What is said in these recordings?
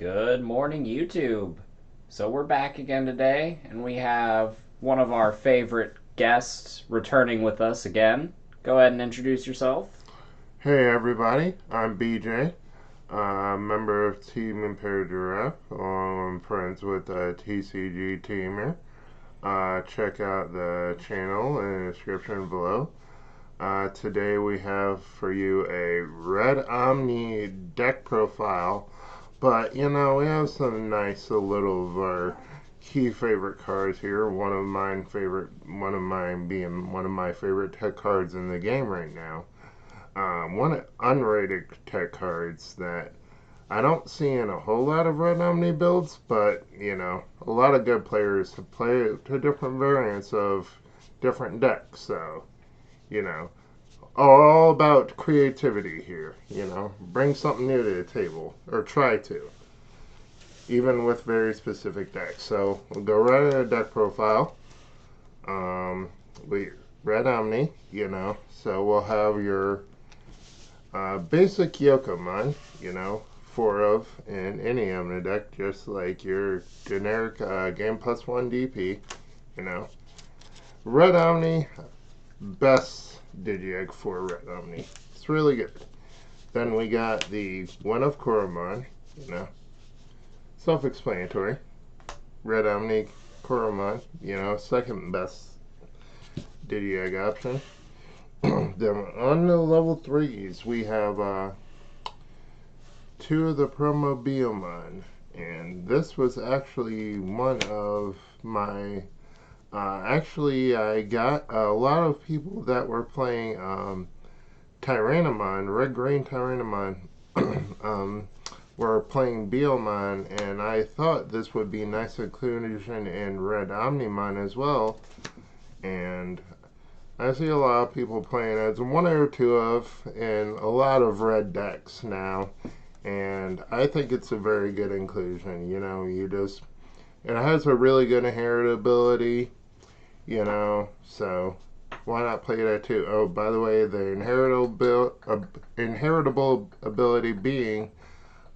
Good morning, YouTube. So we're back again today, and we have one of our favorite guests returning with us again. Go ahead and introduce yourself. Hey everybody, I'm BJ, member of Team Impaired Giraffe. I'm friends with the TCG team here. Check out the channel in the description below. Today we have for you a Red Omni deck profile, but we have some nice little of our key favorite cards here. One of mine being one of my favorite tech cards in the game right now. One unrated tech cards that I don't see in a whole lot of Red Omni builds, but a lot of good players play to different variants of different decks. So, you know, all about creativity here. Bring something new to the table, or try to, even with very specific decks. So, we'll go right into the deck profile. We Red Omni, so we'll have your basic Yokomon, four of in any Omni deck, just like your generic Game Plus 1 DP, you know. Red Omni, best Digiegg for Red Omni. It's really good. Then we got the One of Koromon, self-explanatory. Red Omni, Koromon, second best Digiegg option. Then on the level 3s, we have two of the promo Biomon. And this was actually one of my... I got a lot of people that were playing Tyrannomon, Red-Green Tyrannomon, were playing Biomon, and I thought this would be nice inclusion in Red Omnimon as well. And I see a lot of people playing as one or two of in a lot of red decks now, and I think it's a very good inclusion. It has a really good inheritability, so why not play that too? Oh, by the way, the inheritable ability being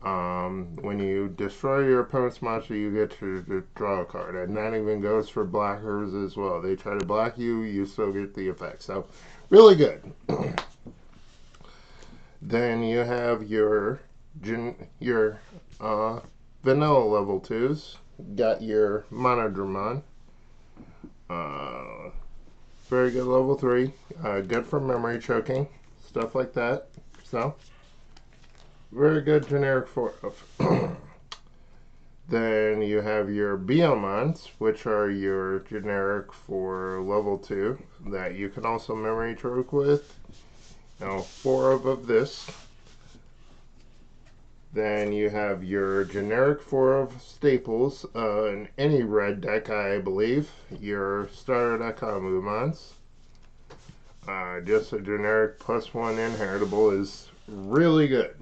when you destroy your opponent's monster, you get to draw a card. And that even goes for blockers as well. They try to block you, you still get the effect. So, really good. Then you have your vanilla level 2s. Got your Monodramon. Very good level 3. Good for memory choking. Stuff like that. So, very good generic for Then you have your Biomons, which are your generic for level 2 that you can also memory choke with. Now, 4 of this. Then you have your generic 4 of staples in any red deck, I believe. Your starter deck Omnimons. Just a generic +1 inheritable is really good.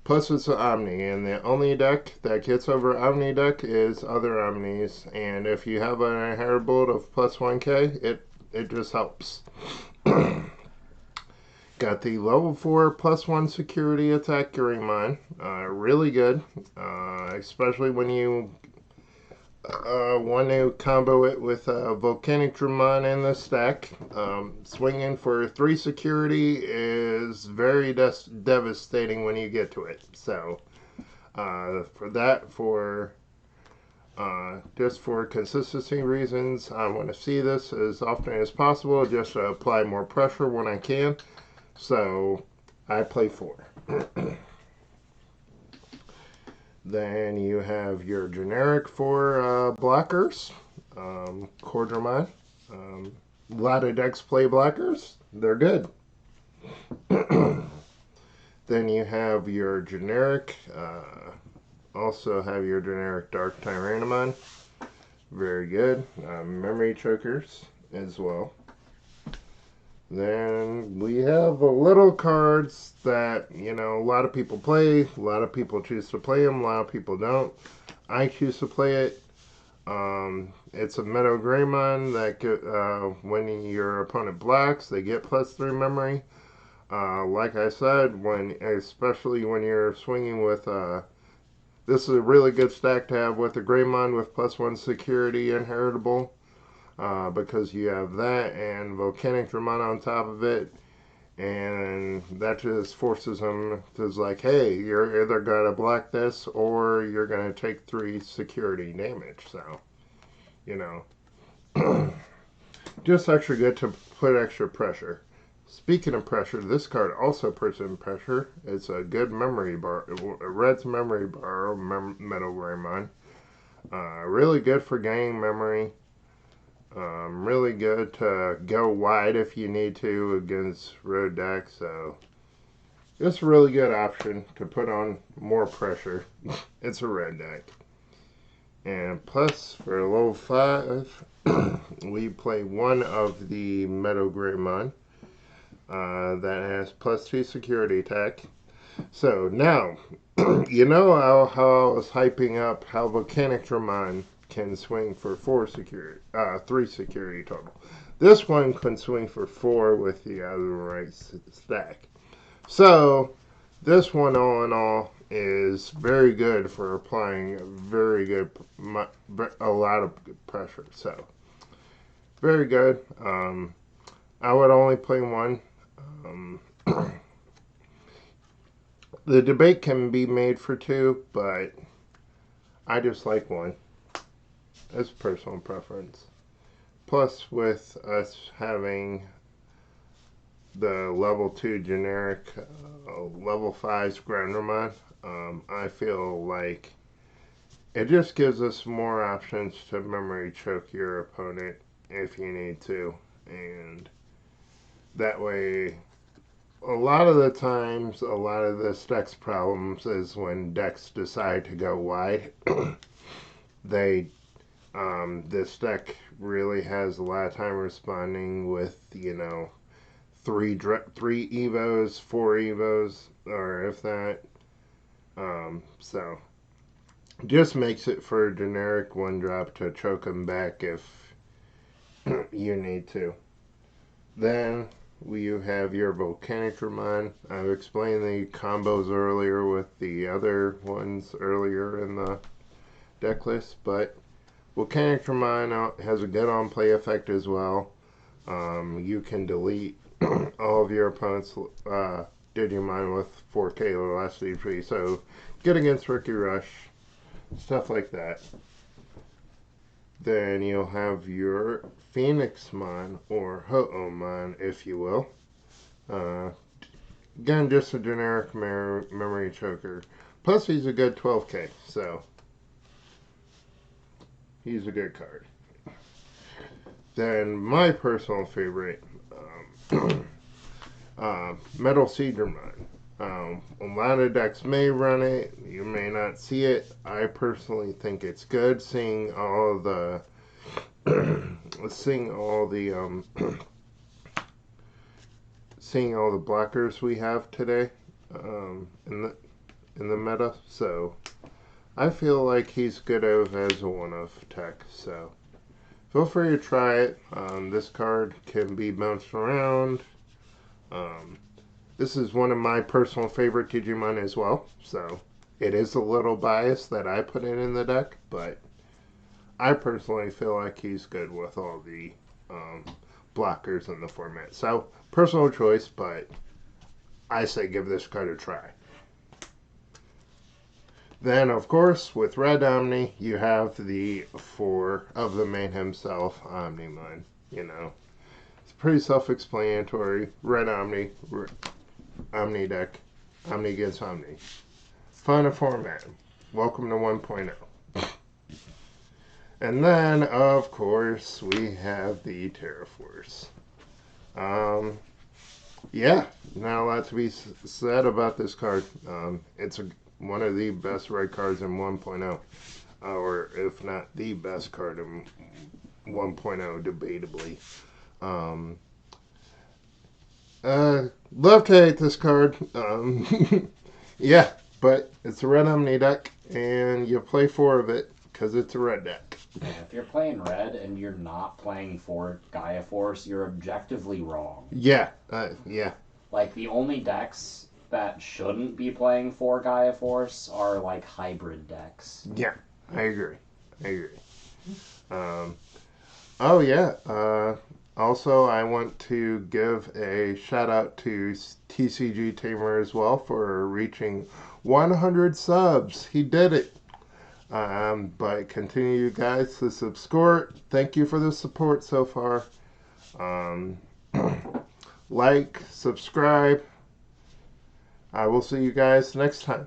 Plus it's an Omni, and the only deck that gets over Omni deck is other Omnis, and if you have an inheritable of +1k, it just helps. Got the level 4 +1 security attack Greymon. Really good, especially when you want to combo it with Volcanic Dramon in the stack. Swinging for 3 security is very devastating when you get to it. So, just for consistency reasons, I want to see this as often as possible just to apply more pressure when I can. So, I play 4. Then you have your generic 4 blockers, Cordramon. A lot of decks play blockers. They're good. Then you have your generic, also have your generic Dark Tyrannomon. Very good. Memory chokers as well. Then we have a little cards that, a lot of people play. A lot of people choose to play them. A lot of people don't. I choose to play it. It's a Meadow Greymon that when your opponent blocks, they get +3 memory. Like I said, especially when you're swinging with this is a really good stack to have with the Greymon with +1 security inheritable, because you have that and Volcanic Dramon on top of it, and that just forces them to like, hey, you're either gonna block this or you're gonna take 3 security damage. So, you know, just extra good to put extra pressure. Speaking of pressure, this card also puts in pressure. It's a good memory bar, a red's memory bar, Metal Greymon. Really good for gaining memory. Really good to go wide if you need to against road decks. So it's a really good option to put on more pressure. It's a red deck. And plus, for level 5, we play one of the Meadow Greymon that has +2 security attack. So now, you know how I was hyping up how Volcanic Dramon can swing for 3 security total. This one can swing for 4 with the other right stack. So this one, all in all, is very good for applying a lot of pressure. So very good. I would only play one. Um, the debate can be made for 2, but I just like one. It's personal preference. Plus, with us having the level 2 generic level 5 Grandramon, I feel like it just gives us more options to memory choke your opponent if you need to. And that way, a lot of the times, a lot of this deck's problems is when decks decide to go wide. they This deck really has a lot of time responding with, three evos, 4 evos, or if that. So just makes it for a generic 1-drop to choke them back if you need to. Then you have your Volcanic Dramon. I've explained the combos earlier with the other ones earlier in the deck list, but Volcanic Dramon has a good on-play effect as well. You can delete all of your opponent's Digimon with 4K velocity tree, so good against Rookie Rush, stuff like that. Then you'll have your Phoenixmon, or Ho'omon, if you will. Uh, Again, just a generic memory choker. Plus, he's a good 12K, so he's a good card. Then my personal favorite, Metal Seedramon. A lot of decks may run it. You may not see it. I personally think it's good. Seeing all the seeing all the seeing all the blockers we have today in the meta. So I feel like he's good as a one-off tech. So feel free to try it. This card can be bounced around. This is one of my personal favorite Digimon as well, so it is a little biased that I put it in the deck, but I personally feel like he's good with all the blockers in the format. So, personal choice, but I say give this card a try. Then, of course, with Red Omni, you have the 4 of the man himself, Omnimon. It's pretty self-explanatory. Red Omni, Omni deck, Omni against Omni. Fun format. Welcome to 1.0. And then, of course, we have the Terraforce. Yeah, not a lot to be said about this card. It's one of the best red cards in 1.0. Or if not the best card in 1.0, debatably. Love to hate this card. Yeah, but it's a red Omni deck, and you play 4 of it because it's a red deck. Yeah, if you're playing red and you're not playing for Gaia Force, you're objectively wrong. Yeah, yeah. Like, the only decks that shouldn't be playing for Gaia Force are, like, hybrid decks. Yeah, I agree. I agree. Um, oh, yeah. Also, I want to give a shout out to TCG Tamer as well for reaching 100 subs. He did it. But continue, you guys, to subscribe. Thank you for the support so far. Um, like, subscribe. I will see you guys next time.